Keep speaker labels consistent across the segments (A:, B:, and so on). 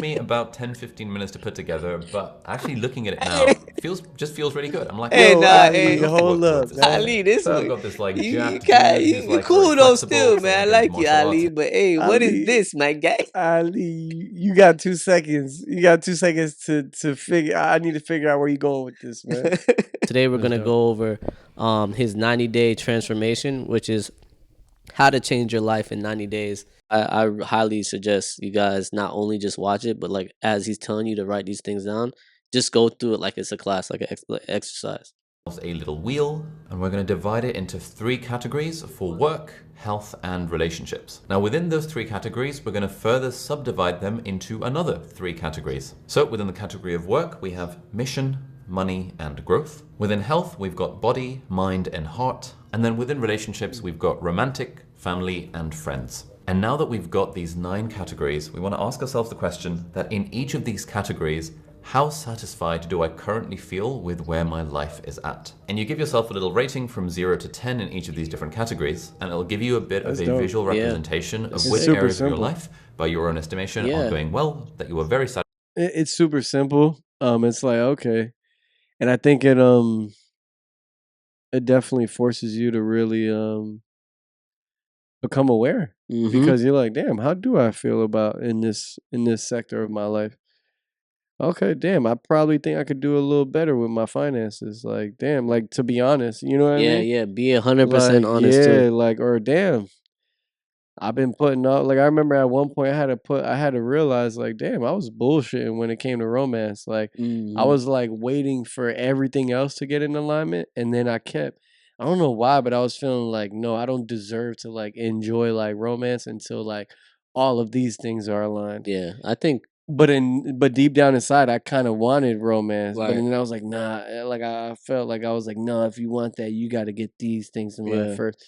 A: me about 10-15 minutes to put together, but actually looking at it now
B: Hey,
A: feels really good. I'm like,
B: hey,
A: oh,
C: Yo,
B: nah,
A: yeah, I
C: Ali,
B: hey,
A: love to work
C: hold
A: towards
C: up,
A: this.
C: man.
B: Ali, this
A: So I've
B: way.
A: got this like
B: You
A: jacked
B: got
A: dude who's
B: you
A: like very
B: cool though
A: flexible
B: still,
A: because I
B: man.
A: want
B: I
A: to get into
B: like you,
A: martial arts.
B: Ali. But hey, what is
C: Ali,
B: this, my guy?
C: Ali, you got 2 seconds. You got 2 seconds to figure. I need to figure out where you going with this, man.
D: Today we're
C: Let's
D: gonna
C: go.
D: go over his 90-day transformation, which is how to change your life in 90 days. I highly suggest you guys not only just watch it, but like as he's telling you to write these things down, just go through it like it's a class, like an like exercise.
A: A little wheel, and we're going to divide it into 3 categories for work, health, and relationships. Now, within those 3 categories, we're going to further subdivide them into another 3 categories. So within the category of work, we have mission, money, and growth. Within health, we've got body, mind, and heart. And then within relationships, we've got romantic, family, and friends. And now that we've got these 9 categories, we want to ask ourselves the question that in each of these categories, how satisfied do I currently feel with where my life is at? And you give yourself a little rating from 0 to 10 in each of these different categories, and it'll give you a bit
C: That's
A: of a
C: dope.
A: visual
D: Yeah.
A: representation of
D: It's
A: which
C: super
A: areas of your
C: simple.
A: life, by your own estimation,
D: Yeah.
A: are going well, that you are very satisfied.
C: It's super simple. It's like okay, and I think it definitely forces you to really become aware
D: Mm-hmm.
C: because you're like, damn, how do I feel about in this sector of my life? Okay, damn, I probably think I could do a little better with my finances. Like, damn, like to be honest, you know what I
D: Yeah,
C: mean?
D: yeah. Be 100%
C: Like,
D: honest
C: yeah,
D: too.
C: like, or damn, I've been putting up. Like, I remember at one point I had to realize, like, damn, I was bullshitting when it came to romance. Like, I
D: Mm-hmm.
C: was like waiting for everything else to get in alignment, and then I don't know why, but I was feeling like, no, I don't deserve to like enjoy like romance until like all of these things are aligned.
D: Yeah, I think
C: But deep down inside, I kind of wanted romance. But
D: Right.
C: then I was like, nah. Like I felt like I was like, no. If you want that, you got to get these things in life
D: Yeah.
C: first.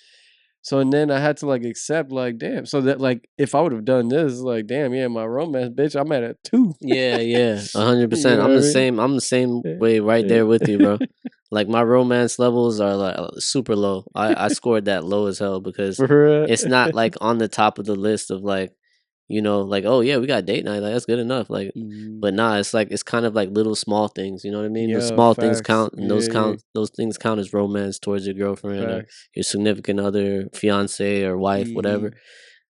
C: So and then I had to like accept, like, damn. So that like if I would have done this, like, damn, yeah, my romance, bitch, I'm at a 2.
D: Yeah, yeah, 100%.
C: You know
D: I'm
C: what
D: the
C: I mean?
D: same. I'm the same way, right there with you, bro. Like my romance levels are like super low. I scored that low as hell because
C: For real.
D: it's not like on the top of the list of like, like, oh yeah, we got date night, like that's good enough. Like, but nah, it's like it's kind of like little small things. You know what I mean? Those
C: Yeah,
D: small things
C: facts.
D: count, and
C: Yeah, yeah,
D: those things count as romance towards your girlfriend or
C: facts.
D: your significant other, fiance or wife, whatever.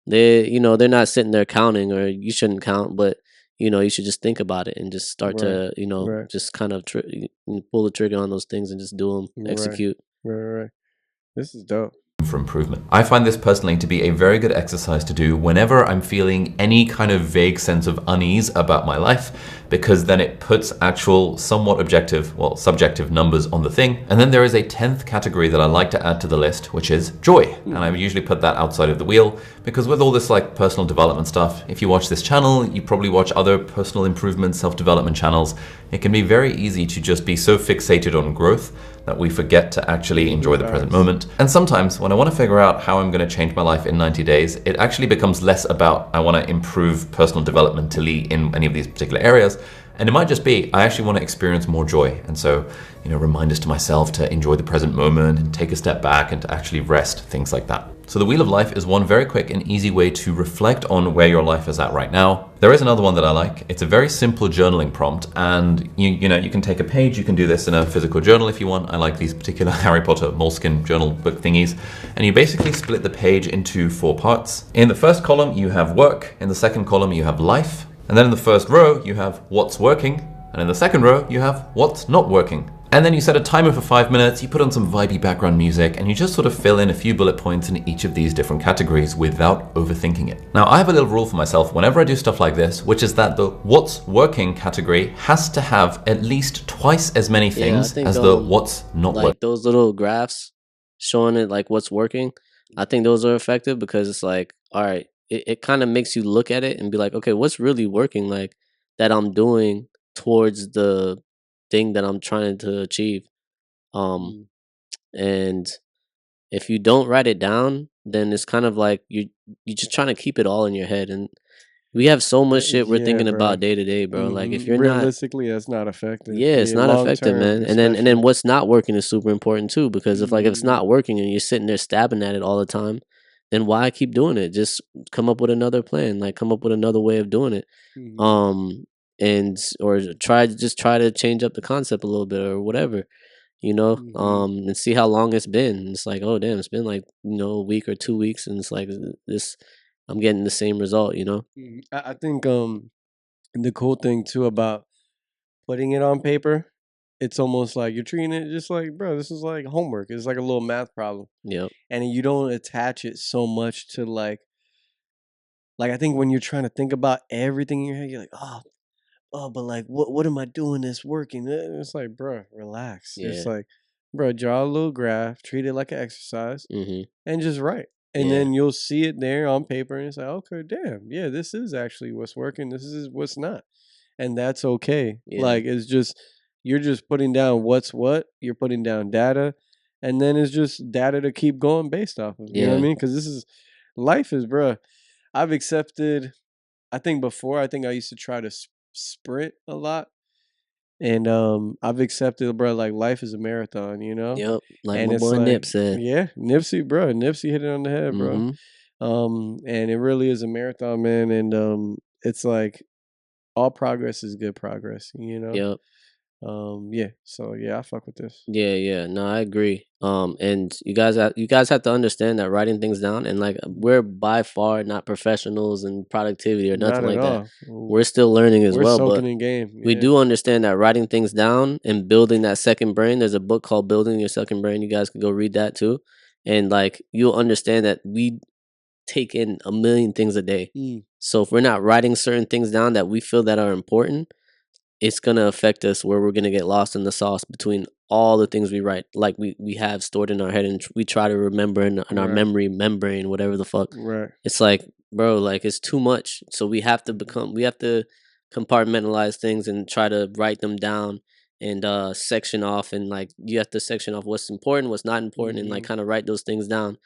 C: Mhm.
D: They're not sitting there counting, or you shouldn't count, but you should just think about it and just start
C: Right.
D: to
C: Right.
D: just kind of pull the trigger on those things and just do them,
C: Right.
D: execute.
C: Right. This is dope.
A: For improvement. I find this personally to be a very good exercise to do whenever I'm feeling any kind of vague sense of unease about my life, because then it puts actual somewhat objective, well, subjective numbers on the thing. And then there is a 10th category that I like to add to the list, which is joy. And I usually put that outside of the wheel because with all this like personal development stuff, if you watch this channel, you probably watch other personal improvement, self-development channels. It can be very easy to just be so fixated on growth that we forget to actually enjoy the present moment. And sometimes when I want to figure out how I'm going to change my life in 90 days, it actually becomes less about I want to improve personal developmentally in any of these particular areas. And it might just be, I actually want to experience more joy. And so, reminders to myself to enjoy the present moment and take a step back and to actually rest, things like that. So the Wheel of Life is one very quick and easy way to reflect on where your life is at right now. There is another one that I like. It's a very simple journaling prompt, and you can take a page, you can do this in a physical journal if you want. I like these particular Harry Potter moleskin journal book thingies. And you basically split the page into 4 parts. In the first column, you have work. In the second column, you have life. And then in the first row, you have what's working. And in the second row, you have what's not working. And then you set a timer for 5 minutes, you put on some vibey background music, and you just sort of fill in a few bullet points in each of these different categories without overthinking it. Now, I have a little rule for myself whenever I do stuff like this, which is that the what's working category has to have at least twice as many things as the what's not working.
D: Like those little graphs showing it like what's working, I think those are effective because it's like, all right, it kind of makes you look at it and be like, okay, what's really working, like that I'm doing towards the thing that I'm trying to achieve. And if you don't write it down, then it's kind of like you're just trying to keep it all in your head. And we have so much shit we're thinking about day to day, bro. Like if you're not
C: realistically, that's not effective.
D: yeah, it's not
C: long
D: effective,
C: term,
D: man. And then
C: especially.
D: what's not working is super important too, because if it's not working and you're sitting there stabbing at it all the time, And why keep doing it? Just come up with another plan, like come up with another way of doing it.
C: Mhm.
D: And or try to change up the concept a little bit or whatever,
C: Mhm.
D: and see how long it's been. It's like, oh damn, it's been like, a week or 2 weeks, and it's like this, I'm getting the same result,
C: Mhm. I think the cool thing too about putting it on paper, it's almost like you're treating it just like, bro, this is like homework. It's like a little math problem,
D: Yep.
C: and you don't attach it so much to like I think when you're trying to think about everything in your head, you're like, oh, but like, what am I doing that's working? It's like, bro, relax. It's
D: Yeah.
C: like, bro, draw a little graph, treat it like an exercise,
D: Mm-hmm.
C: and just write. And
D: Yeah.
C: then you'll see it there on paper, and it's like, okay, damn, yeah, this is actually what's working. This is what's not, and that's okay.
D: Yeah.
C: Like, it's just you're just putting down what's what. You're putting down data, and then it's just data to keep going based off of. You know what I
D: Yeah.
C: mean? Because this is life is, bro. I've accepted. I think before, I think I used to try to sprint a lot, and I've accepted, bro. Like life is a marathon, you know.
D: Yep. Like
C: And
D: my
C: it's
D: boy Nip
C: like,
D: said.
C: yeah, Nipsey, bro. Nipsey hit it on the head, bro.
D: Mm-hmm.
C: And it really is a marathon, man. And it's like all progress is good progress, you know.
D: Yep.
C: Yeah. So yeah, I fuck with this.
D: Yeah. No, I agree. And you guys have to understand that writing things down, and like, we're by far not professionals in productivity or nothing
C: Not at
D: like that.
C: all.
D: We're still learning as
C: We're
D: well,
C: soaking
D: but
C: in game.
D: we
C: Yeah.
D: do understand that writing things down and building that second brain. There's a book called Building Your Second Brain. You guys could go read that too. And like, you'll understand that we take in a million things a day. So if we're not writing certain things down that we feel that are important, it's gonna affect us where we're gonna get lost in the sauce between all the things we write, like we have stored in our head, and we try to remember in our
C: Right.
D: memory membrane, whatever the fuck.
C: Right.
D: It's like, bro, like, it's too much. So we have to compartmentalize things and try to write them down, and section off, and like, you have to section off what's important, what's not important, and like
C: Mhm.
D: kind of write those things down,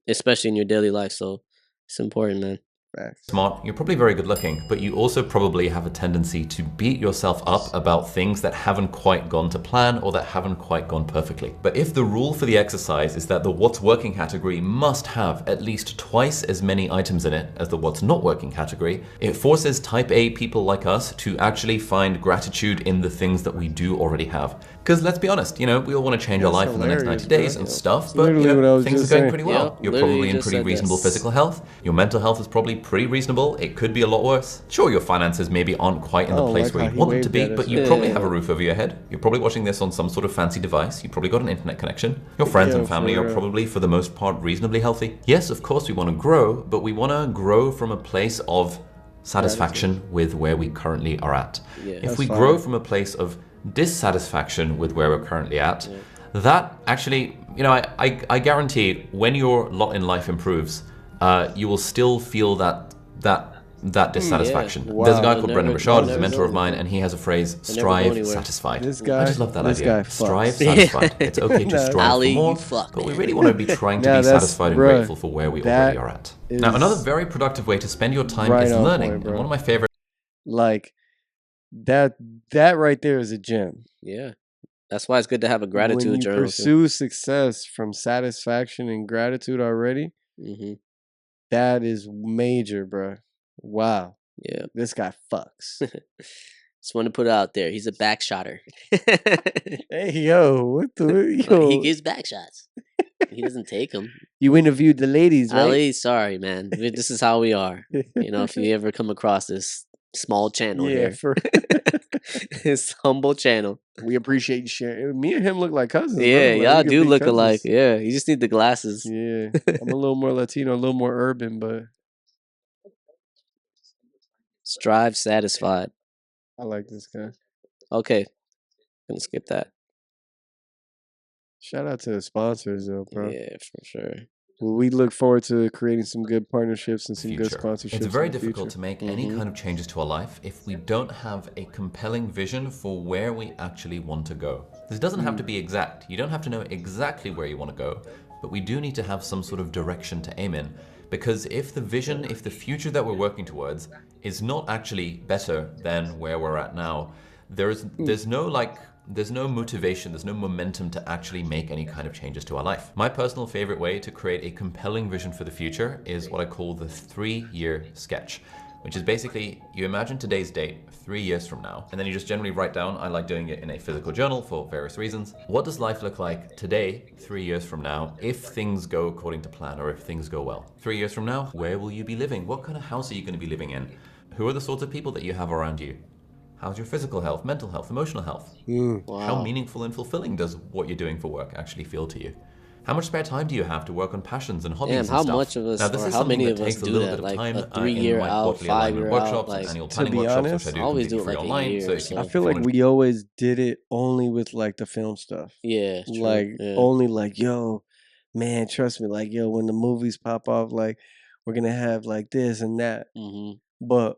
D: especially in your daily life. So it's important, man.
C: Facts.
A: Smart, you're probably very good looking, but you also probably have a tendency to beat yourself up about things that haven't quite gone to plan or that haven't quite gone perfectly. But if the rule for the exercise is that the what's working category must have at least twice as many items in it as the what's not working category, it forces type A people like us to actually find gratitude in the things that we do already have. Because let's be honest, we all want to change our
C: That's
A: life in the next 90
C: hilarious,
A: days
C: bro.
A: and stuff,
C: It's
A: but
C: literally what I was
A: things are
C: just
A: going
C: saying.
A: pretty well.
D: Yep,
A: You're
D: literally
A: probably in
D: just
A: pretty
D: said
A: reasonable
D: this.
A: physical health. Your mental health is probably pretty reasonable. It could be a lot worse. Sure, your finances maybe aren't quite in the
C: Oh,
A: place
C: like
A: where
C: how
A: you'd
C: he
A: want them to
C: waved
A: be,
C: at us.
A: but you probably have a
D: Yeah.
A: roof over your head. You're probably watching this on some sort of fancy device. You probably got an internet connection. Your friends
C: Yeah,
A: and family
C: for
A: are
C: real.
A: probably, for the most part, reasonably healthy. Yes, of course, we want to grow, but we want to grow from a place of satisfaction with where we currently are at.
D: Yeah.
A: If
C: That's
A: we
C: fine.
A: grow from a place of dissatisfaction with where we're currently at, that actually, I guarantee when your lot in life improves, you will still feel that dissatisfaction.
C: Wow.
A: There's a guy
D: You'll
A: called Brendan
D: never-
A: Burchard,
D: you'll
A: who's a
D: never
A: mentor
D: go
A: of mine,
D: anywhere.
A: and he has a phrase,
D: You'll never go
A: strive
D: anywhere.
A: satisfied.
C: This
A: I
C: guy,
A: just love that
C: this
A: idea.
C: guy
A: Strive
C: fucks.
A: satisfied. It's okay to
C: Nah,
A: strive
D: Ali,
A: for
D: you
A: more,
D: fuck,
A: but we
D: man.
A: really want to be trying to
C: Nah,
A: be
C: that's-
A: satisfied and
C: bruh,
A: grateful for where we already
C: that
A: are at.
C: is
A: Now, another very productive way to spend your time
C: right
A: is
C: on
A: learning.
C: point, bro.
A: And one of my favorite
C: Like that right there is a gem.
D: Yeah. That's why it's good to have a
C: When
D: gratitude
C: you
D: journal too.
C: pursue success from satisfaction and gratitude already,
D: Mm-hmm.
C: that is major, bro. Wow.
D: Yeah.
C: This guy fucks.
D: Just want to put it out there. He's a back shotter.
C: Hey, yo, what the
D: He
C: yo?
D: gives back shots. He doesn't take them.
C: You interviewed the ladies, right?
D: Ali, sorry, man. This is how we are. If you ever come across this small channel
C: Yeah,
D: here, this humble channel.
C: we appreciate you sharing. Me and him look like cousins. bro.
D: Yeah,
C: Like, we
D: y'all
C: could
D: do
C: be
D: look alike.
C: cousins.
D: Yeah, you just need the glasses.
C: Yeah, I'm a little more Latino, a little more urban, but
D: Strive satisfied.
C: I like this guy.
D: Okay, gonna skip that.
C: Shout out to the sponsors, though, bro.
D: Yeah, for sure.
C: Well, we look forward to creating some good partnerships and some good
A: future.
C: sponsorships.
A: It's very
C: in the
A: difficult
C: future.
A: to make any kind of changes to our life if we don't have a compelling vision for where we actually want to go. This doesn't have to be exact. You don't have to know exactly where you want to go, but we do need to have some sort of direction to aim in. Because if the vision, if the future that we're working towards is not actually better than where we're at now, there's no motivation, there's no momentum to actually make any kind of changes to our life. My personal favorite way to create a compelling vision for the future is what I call the 3-year sketch, which is basically you imagine today's date 3 years from now, and then you just generally write down, I like doing it in a physical journal for various reasons, what does life look like today, 3 years from now, if things go according to plan or if things go well? 3 years from now, where will you be living? What kind of house are you going to be living in? Who are the sorts of people that you have around you? How's your physical health, mental health, emotional health?
D: Wow.
A: How meaningful and fulfilling does what you're doing for work actually feel to you? How much spare time do you have to work on passions and hobbies
D: Damn,
A: and
D: how
A: stuff?
D: much of us,
A: Now, this
D: or
A: is
D: how
A: something
D: many
A: that
D: of us
A: takes a
D: do
A: little
D: that?
A: bit of
D: Like
A: time
D: a
A: in
D: 3-year
A: my
D: out,
A: quarterly alignment
D: 5-year
A: workshops
D: out.
A: and
D: Like,
A: annual
C: to
A: planning
C: be
A: workshops,
C: honest,
A: which I
D: I
A: do
D: always
A: completely
D: do it
A: free
D: like a
A: online.
D: year
A: So
D: or
A: if you
D: so.
C: I feel
A: wanna
C: like we always did it only with like the film stuff.
D: Yeah, true.
C: Like
D: Yeah.
C: only like, yo, man, trust me, like, yo, when the movies pop off, like we're gonna have like this and that.
D: Mm-hmm.
C: But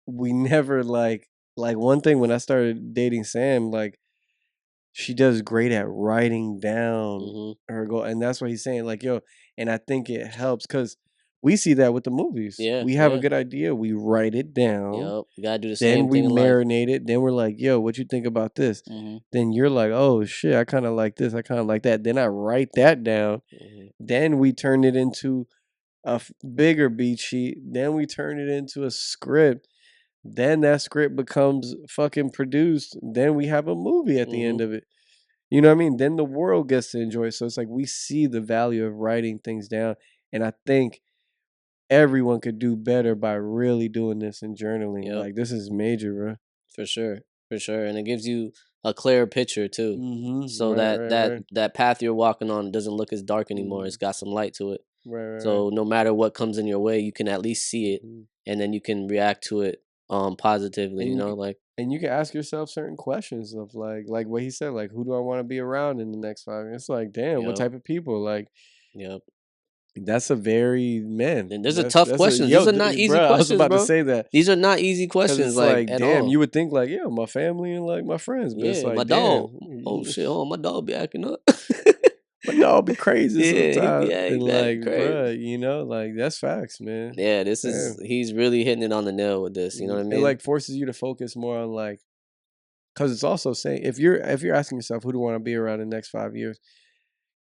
C: we never like one thing when I started dating Sam, like she does great at writing down
D: Mm-hmm.
C: her goal, and that's what he's saying. Like, yo, and I think it helps because we see that with the movies.
D: Yeah,
C: We have a
D: yeah.
C: good idea, we write it down,
D: Yep. You gotta do the
C: then
D: same
C: we
D: thing in life.
C: marinate it, then we're like, yo, what you think about this?
D: Mm-hmm.
C: Then you're like, oh shit, I kind of like this, I kind of like that. Then I write that down.
D: Mm-hmm.
C: Then we turn it into a bigger beat sheet. Then we turn it into a script. Then that script becomes fucking produced. Then we have a movie at the end of it. You know what I mean? Then the world gets to enjoy it. So it's like we see the value of writing things down. And I think everyone could do better by really doing this and journaling.
D: Yep.
C: Like this is major, bro.
D: For sure. For sure. And it gives you a clearer picture too.
C: Mm-hmm.
D: So that path you're walking on doesn't look as dark anymore. It's got some light to it.
C: Right.
D: So no matter what comes in your way, you can at least see it, and then you can react to it positively.
C: And
D: You
C: you
D: know, like
C: And you can ask yourself certain questions of like what he said, like who do I want to be around in the next 5 years? It's like, damn, what
D: Yep.
C: type of people? Like
D: Yep.
C: that's a very man.
D: And those are
C: that's-
D: tough
C: that's
D: questions.
C: yo,
D: These are not easy
C: bruh, I was
D: questions,
C: about
D: bro.
C: to say that.
D: These are not easy
C: 'Cause
D: questions,
C: it's
D: like
C: like,
D: at
C: damn,
D: all.
C: you would think like, yeah, my family and like my friends, but it's
D: Yeah,
C: like,
D: my
C: damn,
D: dog. Oh shit! Oh, my dog be acting up.
C: my dog be crazy
D: Yeah, he
C: sometimes,
D: be
C: and
D: acting
C: like,
D: crazy.
C: bruh, you know, like that's facts, man.
D: Yeah, this
C: Damn.
D: is he's really hitting it on the nail with this. You know what I mean?
C: It like forces you to focus more on like, because it's also saying if you're asking yourself who do I want to be around in the next 5 years,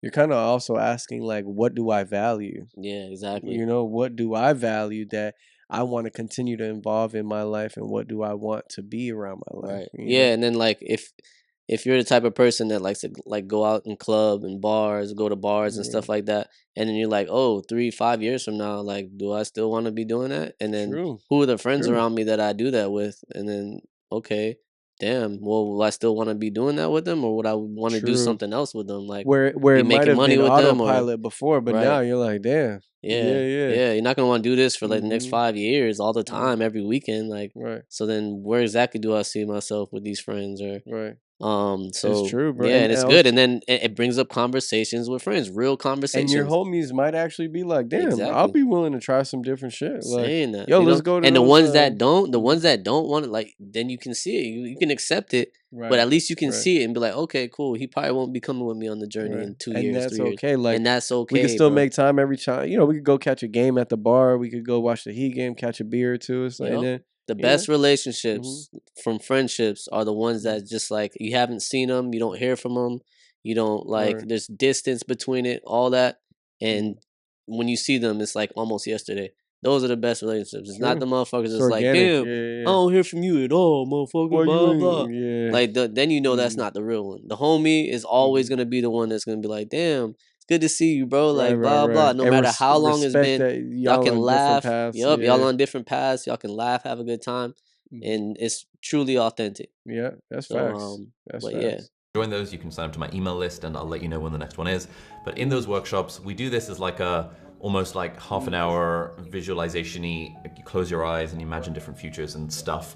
C: you're kind of also asking like, what do I value?
D: Yeah, exactly.
C: You know, what do I value that I want to continue to involve in my life, and what do I want to be around my life?
D: Right.
C: you
D: Yeah,
C: know?
D: and then like if you're the type of person that likes to like go out in club and bars, go to bars and stuff like that, and then you're like, oh, 3-5 years from now, like, do I still want to be doing that? And then
C: True.
D: who are the friends
C: True.
D: around me that I do that with? And then okay, damn, well, will I still want to be doing that with them, or would I want to do
C: True.
D: something else with them? Like
C: Where
D: be
C: it might
D: making
C: have
D: money
C: been
D: with them, or
C: autopilot before, but now
D: right.
C: you're like, damn.
D: Yeah,
C: Yeah.
D: You're not gonna want to do this for like the next
C: Mhm.
D: 5 years all the
C: Yeah.
D: time, every weekend. Like,
C: Right.
D: so then where exactly do I see myself with these friends? Or
C: Right.
D: so
C: It's true, bro.
D: yeah, and it's
C: and
D: good.
C: also,
D: And then it brings up conversations with friends, real
C: and your
D: conversations.
C: homies might actually be like, damn, I'll
D: Exactly.
C: be willing to try some different shit. Like,
D: Saying that,
C: yo,
D: you
C: let's
D: know,
C: go to
D: and the
C: those.
D: ones that don't, want it, like then you can see it, you can accept it,
C: Right.
D: but at least you can
C: Right.
D: see it and be like, okay, cool. He probably won't be coming with me on the journey
C: Right.
D: in 2
C: And
D: years,
C: that's
D: 3 years,
C: okay. Like,
D: and that's okay.
C: we can still
D: bro.
C: make time every time. You know, we could go catch a game at the bar. We could go watch the Heat game, catch a beer or two. It's like,
D: Yep.
C: and then
D: The
C: you
D: best
C: know?
D: relationships from friendships are the ones that just like you haven't seen them, you don't hear from them, you don't like.
C: Right.
D: There's distance between it, all that, and when you see them, it's like almost yesterday. Those are the best relationships. It's not
C: True.
D: the motherfuckers
C: It's
D: that's like,
C: organic.
D: damn,
C: Yeah.
D: I don't hear from you at all, motherfucker.
C: Well,
D: Blah
C: you
D: blah.
C: ain't. Yeah.
D: Like then you know that's
C: Mhm.
D: not the real one. The homie is always gonna be the one that's gonna be like, damn, it's good to see you, bro.
C: Right.
D: Like blah blah. No
C: And
D: matter how long it's
C: respect
D: been,
C: that
D: y'all
C: y'all
D: can
C: on different
D: laugh.
C: paths.
D: Yup, y'all
C: Yeah.
D: on different paths. Y'all can laugh, have a good time, and it's truly authentic.
C: Yeah. That's
D: So
C: facts. That's
D: but
C: facts.
D: yeah.
A: Join those, you can sign up to my email list and I'll let you know when the next one is. But in those workshops, we do this as like almost like half an hour visualization-y, you close your eyes and you imagine different futures and stuff.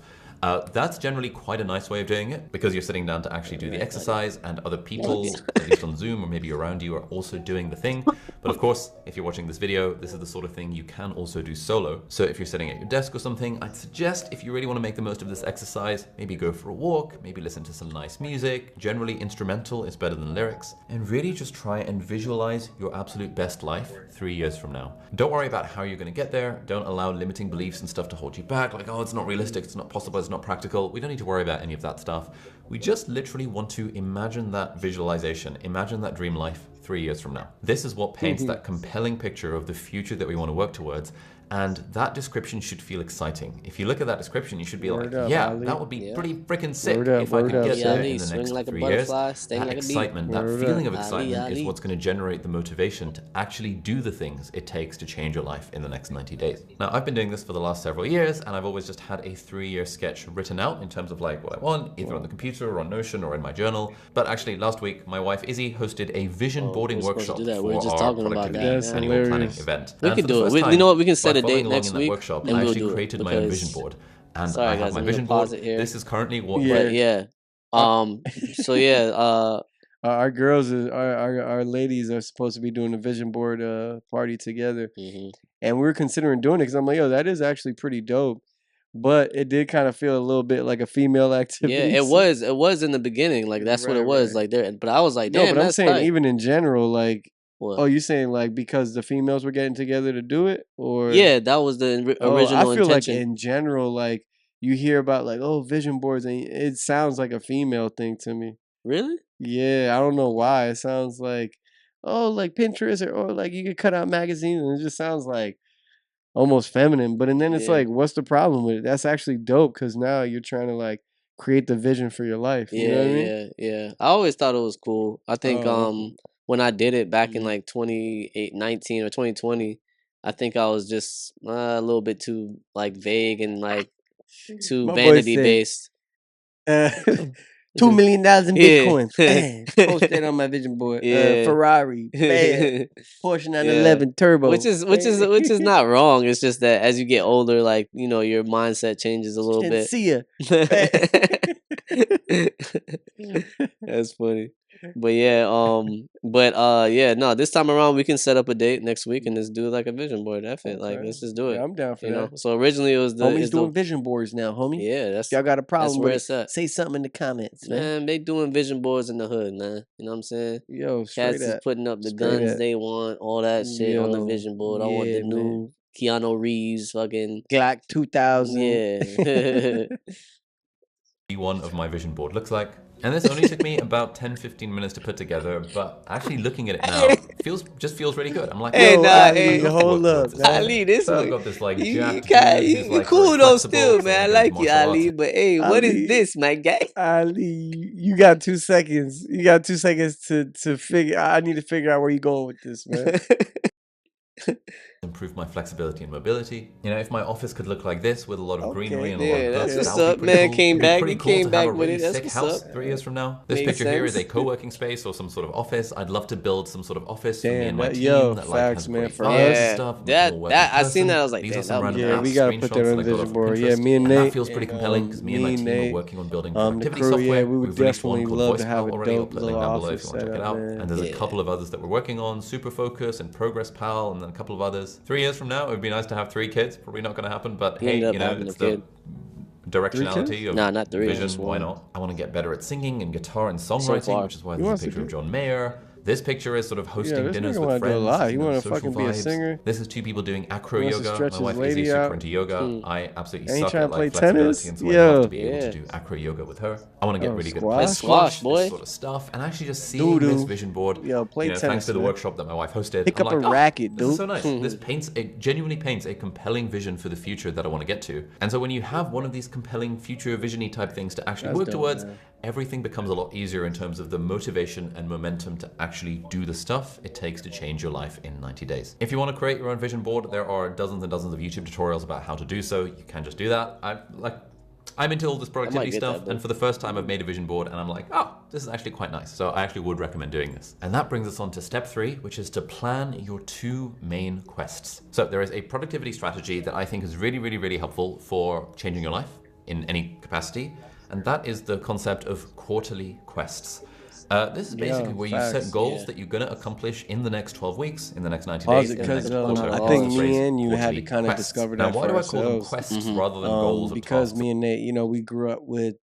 A: That's generally quite a nice way of doing it because you're sitting down to actually do the exercise and other people, at least on Zoom or maybe around you, are also doing the thing. But of course, if you're watching this video, this is the sort of thing you can also do solo. So if you're sitting at your desk or something, I'd suggest if you really want to make the most of this exercise, maybe go for a walk, maybe listen to some nice music. Generally instrumental is better than lyrics. And really just try and visualize your absolute best life 3 years from now. Don't worry about how you're going to get there. Don't allow limiting beliefs and stuff to hold you back. Like, oh, it's not realistic, it's not possible, it's not practical. We don't need to worry about any of that stuff. We just literally want to imagine that visualization, imagine that dream life 3 years from now. This is what paints that compelling picture of the future that we want to work towards. And that description should feel exciting. If you look at that description, you should be like, yeah, that would be pretty freaking sick if I could get there in the next 3 years. That excitement, that feeling of excitement is what's going to generate the motivation to actually do the things it takes to change your life in the next 90 days. Now, I've been doing this for the last several years, and I've always just had a 3-year sketch written out in terms of like what I want, either on the computer or on Notion or in my journal. But actually, last week, my wife Izzy hosted a vision boarding workshop for our productivity annual planning event.
D: We could do it. You know what? We can set a date next week.
A: Workshop, I actually created my own vision board, and I have my vision board. This is currently what.
D: So yeah,
C: our girls, our ladies are supposed to be doing a vision board party together, and we were considering doing it because I'm like, yo, that is actually pretty dope. But it did kind of feel a little bit like a female activity.
D: Yeah, it was. It was in the beginning, like that's what it was. Like there, but I was like, damn.
C: No, but I'm saying
D: tight.
C: Even in general, like.
D: What?
C: Oh, you saying like because the females were getting together to do it, or
D: yeah, that was the original
C: I feel
D: intention.
C: like in general, like you hear about like vision boards, and it sounds like a female thing to me.
D: Really?
C: Yeah, I don't know why. It sounds like like Pinterest or like you could cut out magazines, and it just sounds like almost feminine. But and then it's like, what's the problem with it? That's actually dope because now you're trying to like create the vision for your life. You know what I mean?
D: Yeah. I always thought it was cool. I think when I did it back in like 2019 or 2020, I think I was just a little bit too like vague and like too vanity based.
C: $2 million in Bitcoin. Post that on my vision board. Ferrari, Porsche 911 Turbo.
D: Which is not wrong. It's just that as you get older, like your mindset changes a little bit.
C: See ya.
D: That's funny. But no, this time around we can set up a date next week and just do like a vision board. That's it. Like let's just do it.
C: Yeah, I'm down for that.
D: So originally it was
C: homies doing vision boards now, homie.
D: Yeah,
C: y'all got a problem
D: where
C: with
D: it's at.
C: Say something in the comments, man.
D: They doing vision boards in the hood, man. You know what I'm saying?
C: Yo,
D: cats is putting up the guns they want, all that shit on the vision board. I want the new Keanu Reeves fucking
C: Glock 2000.
D: Yeah.
A: One of my vision board looks like. And this only took me about 10-15 minutes to put together, but actually looking at it now just feels really good. I'm like,
C: hold up,
D: Ali, this
A: so I've got this like
D: you cool though still, man. I like you, Ali, but hey, what is this, my guy?
C: Ali, you got 2 seconds. You got 2 seconds to figure. I need to figure out where you going with this, man.
A: Improve my flexibility and mobility. If my office could look like this with a lot of greenery and a lot of
D: that's
A: dust,
D: what's up, man.
A: Cool.
D: Came back,
A: pretty
D: we
A: cool
D: came
A: to
D: back
A: have a
D: with
A: really
D: it. That's
A: sick
D: what's
A: house
D: up.
A: 3 years from now. This
D: Makes
A: picture here is a
D: sense.
A: co-working space or some sort of office. I'd love to build some sort of office for me and my team that
C: facts,
A: has
C: man.
A: great
C: For
A: photos
C: us,
A: and stuff.
D: That I seen that. I was like,
A: these are
D: damn,
A: some random
C: yeah, we gotta put that on the vision board. Yeah, me and Nate.
A: That feels pretty compelling because me and my team are working on building productivity
C: the crew,
A: software.
C: we would
A: We've released one
C: definitely
A: called
C: love to have a
A: already. I'll
C: dope
A: put a link
C: little
A: down below if
C: office
A: you want to check it out.
C: setup,
A: And there's a couple of others that we're working on, Super Focus and Progress Pal, and then a couple of others. 3 years from now, it would be nice to have 3 kids. Probably not going to happen, but hey, it's the directionality of
D: not 3,
A: vision. Why not? I want to get better at singing and guitar and songwriting, which is why there's a picture of John Mayer. This picture is sort of hosting dinners with friends.
C: You want to fucking be a singer?
A: This is 2 people doing acro yoga. My wife is super into yoga. I absolutely
C: Ain't
A: suck
C: trying
A: at
C: to play
A: flexibility,
C: tennis?
A: and so I love to be able to do acro yoga with her. I want to get really good at
D: squash, boy.
A: this sort of stuff, and actually just seeing this vision board.
C: Play tennis,
A: thanks to the workshop that my wife hosted.
C: Pick up a racket, dude.
A: This is so nice. This genuinely paints a compelling vision for the future that I want to get to. And so when you have one of these compelling future visiony type things to actually work towards, everything becomes a lot easier in terms of the motivation and momentum to actually do the stuff it takes to change your life in 90 days. If you want to create your own vision board, there are dozens and dozens of YouTube tutorials about how to do so. You can just do that. I'm into all this productivity stuff, and for the first time I've made a vision board and I'm like, oh, this is actually quite nice. So I actually would recommend doing this. And that brings us on to step 3, which is to plan your 2 main quests. So there is a productivity strategy that I think is really, really, really helpful for changing your life in any capacity. And that is the concept of quarterly quests. This is basically where you set goals that you're going to accomplish in the next 12 weeks, in the next 90 days, in the next quarter.
C: I think me and you had to kind of discover that
A: now, why
C: for
A: do I call them
C: ourselves.
A: quests rather than goals of
C: Because
A: tasks?
C: me and Nate, we grew up with,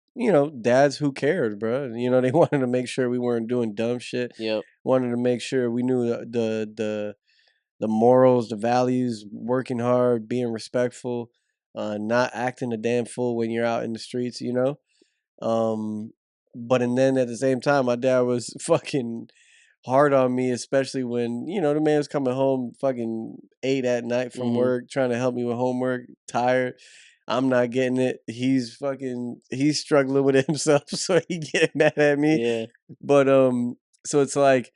C: dads who cared, bro. They wanted to make sure we weren't doing dumb shit.
D: Yep.
C: Wanted to make sure we knew the morals, the values, working hard, being respectful. not acting a damn fool when you're out in the streets, you know. But and then at the same time, my dad was fucking hard on me, especially when, you know, the man was coming home fucking 8 at night from work, trying to help me with homework, tired. I'm not getting it. He's struggling with it himself, so he getting mad at me.
D: Yeah.
C: But so it's like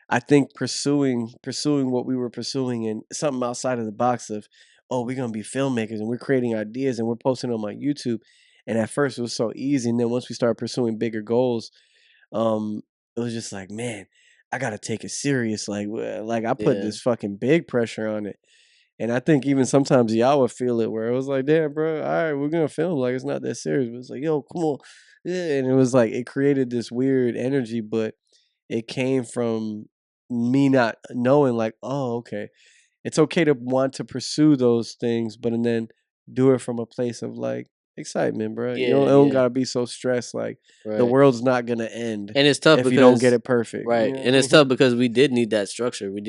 C: I think pursuing what we were pursuing and something outside of the box of, oh, we're gonna be filmmakers and we're creating ideas and we're posting them on YouTube. And at first it was so easy, and then once we started pursuing bigger goals, it was just like, man, I gotta take it serious. Like I put
D: Yeah.
C: this fucking big pressure on it. And I think even sometimes y'all would feel it where it was like, damn, bro, all right, we're gonna film. Like it's not that serious. But it's like, yo, come on. Yeah. And it was like it created this weird energy, but it came from me not knowing, like, oh, okay. It's okay to want to pursue those things, but and then do it from a place of like excitement, bro. You
D: Yeah,
C: don't
D: yeah.
C: gotta be so stressed. Like the
D: Right.
C: world's not gonna end
D: And it's tough
C: if you don't get
D: because
C: it perfect.
D: right,
C: You know?
D: and it's tough because we did need that structure. We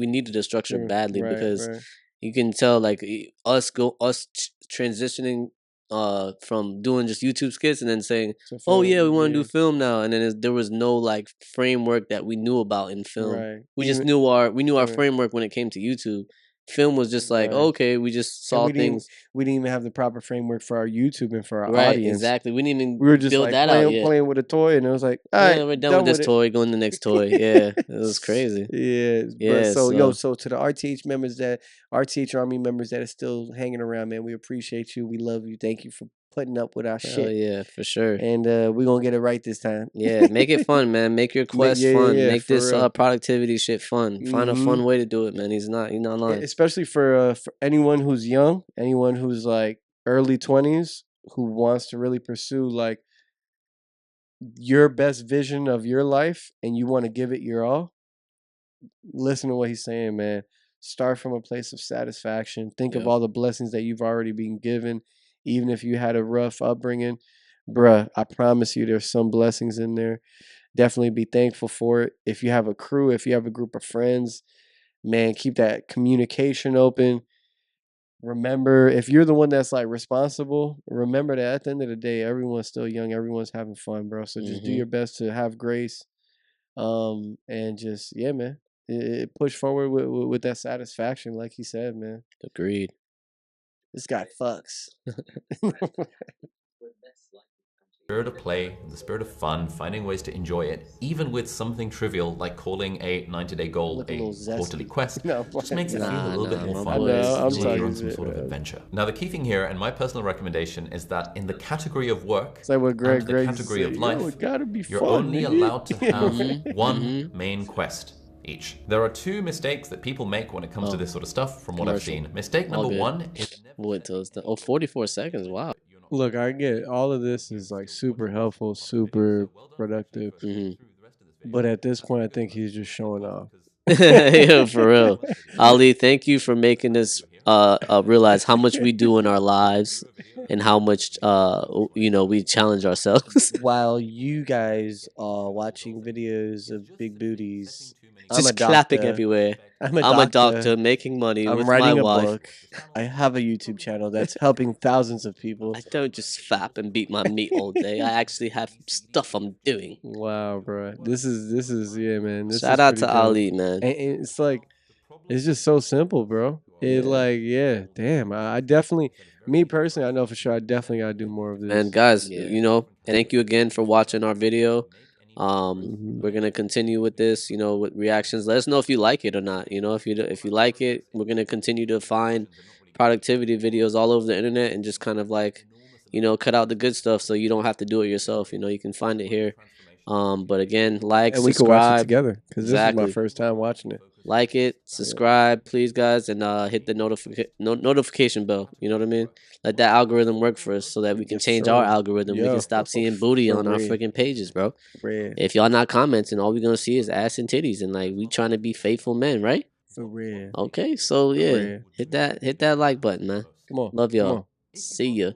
D: needed a structure
C: True.
D: badly
C: Right,
D: because
C: right.
D: you can tell like transitioning from doing just YouTube skits and then saying,
C: To
D: "Oh yeah, we
C: film,
D: want to
C: yeah.
D: do film now," and then there was no like framework that we knew about in film.
C: Right.
D: We just
C: Even
D: knew our
C: right.
D: framework when it came to YouTube. Film was just like,
C: Right.
D: okay, we just
C: And
D: saw things.
C: we didn't even have the proper framework for our YouTube and for our
D: Right,
C: audience.
D: exactly. We didn't even
C: We were just
D: build
C: like
D: that out yet.
C: playing with a toy, and it was like, all
D: Yeah,
C: right,
D: we're done with this
C: it.
D: toy. Going to the next toy. Yeah, it was crazy.
C: Yeah, but
D: Yeah,
C: so to the RTH members RTH Army members that are still hanging around, man, we appreciate you. We love you. Thank you for putting up with our
D: hell
C: shit.
D: yeah, for sure.
C: And we're gonna get it right this time.
D: Yeah, make it fun, man. Make your quest fun. Make
C: for
D: this
C: real.
D: productivity shit fun. Find a fun way to do it, man. He's not lying.
C: Especially for anyone who's young, anyone who's like early 20s, who wants to really pursue like your best vision of your life and you want to give it your all. Listen to what he's saying, man. Start from a place of satisfaction. Think of
D: Yeah.
C: all the blessings that you've already been given, even if you had a rough upbringing. Bruh, I promise you there's some blessings in there. Definitely be thankful for it. If you have a crew, if you have a group of friends, man, keep that communication open. Remember, if you're the one that's like responsible, remember that at the end of the day, everyone's still young, everyone's having fun, bro. So just do your best to have grace. And just yeah, man, push forward with that satisfaction, like he said, man.
D: Agreed.
C: This guy fucks.
A: The spirit of play, the spirit of fun, finding ways to enjoy it, even with something trivial like calling a 90-day goal
C: Look a
A: a
C: little zesty.
A: quarterly quest,
C: No,
A: just makes it feel a little bit
D: nah,
A: more
D: my
A: fun.
D: boy is-
C: I'm
A: It's like you're on
C: talking
A: some
C: shit,
A: sort of
C: man.
A: adventure. Now, the key thing here, and my personal recommendation, is that in the category of work
C: It's like what Greg
A: and the
C: Greg
A: category
C: said,
A: of
C: yo,
A: life,
C: it gotta be
A: you're
C: fun,
A: only
C: nigga.
A: allowed to have one main quest each. There are two mistakes that people make when it comes to this sort of stuff, from what I've
D: Commercial.
A: seen. Mistake number
D: good.
A: one is
D: Wait till it's done. Oh, 44 seconds. Wow.
C: Look, I get it. All of this is like super helpful, super productive. But at this point, I think he's just showing off.
D: Yeah, for real. Ali, thank you for making us realize how much we do in our lives and how much we challenge ourselves.
C: While you guys are watching videos of big booties, I'm
D: Just
C: a
D: clapping
C: doctor.
D: everywhere.
C: I'm
D: I'm a doctor making money
C: I'm
D: with my
C: writing a
D: wife.
C: book. I have a YouTube channel that's helping thousands of people.
D: I don't just fap and beat my meat all day. I actually have stuff I'm doing.
C: Wow, bro. This is yeah, man. This
D: Shout
C: is
D: out
C: pretty
D: to
C: dope.
D: Ali, man.
C: And it's like it's just so simple, bro. Damn. I definitely, me personally, I know for sure I definitely gotta do more of this.
D: And guys, thank you again for watching our video. We're gonna continue with this, with reactions. Let us know if you like it or not. If you like it, we're gonna continue to find productivity videos all over the internet and just kind of like, cut out the good stuff so you don't have to do it yourself. You can find it here. But again, like,
C: And we could watch it
D: subscribe.
C: together because this is my
D: Exactly.
C: first time watching it.
D: Like it, subscribe, please, guys, and hit the notification bell. You know what I mean? Let that algorithm work for us so that we can change our algorithm. We
C: Yo,
D: can stop seeing booty
C: for
D: on our
C: real.
D: freaking pages, bro.
C: For real.
D: If y'all not commenting, all we gonna see is ass and titties, and like we trying to be faithful men, right?
C: For real.
D: Okay, so yeah,
C: real.
D: hit that like button, man.
C: Come on.
D: Love
C: come
D: y'all.
C: on.
D: See ya.